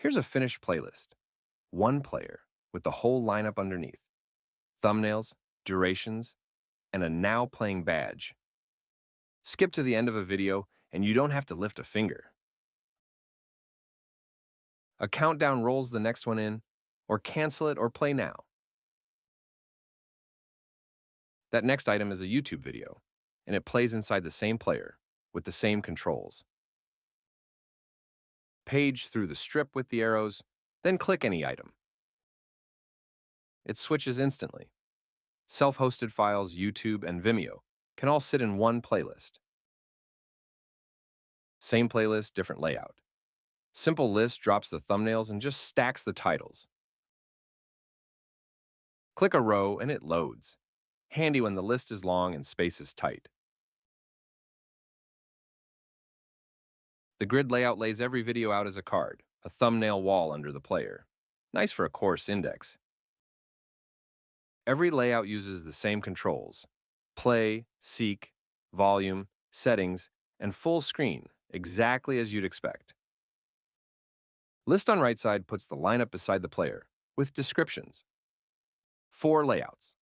Here's a finished playlist. One player with the whole lineup underneath. Thumbnails, durations, and a now playing badge. Skip to the end of a video and you don't have to lift a finger. A countdown rolls the next one in, or cancel it or play now. That next item is a YouTube video, and it plays inside the same player with the same controls. Page through the strip with the arrows, then click any item. It switches instantly. Self-hosted files, YouTube, and Vimeo can all sit in one playlist. Same playlist, different layout. Simple list drops the thumbnails and just stacks the titles. Click a row and it loads. Handy when the list is long and space is tight. The grid layout lays every video out as a card, a thumbnail wall under the player. Nice for a course index. Every layout uses the same controls: play, seek, volume, settings, and full screen, exactly as you'd expect. List on right side puts the lineup beside the player, with descriptions. 4 layouts.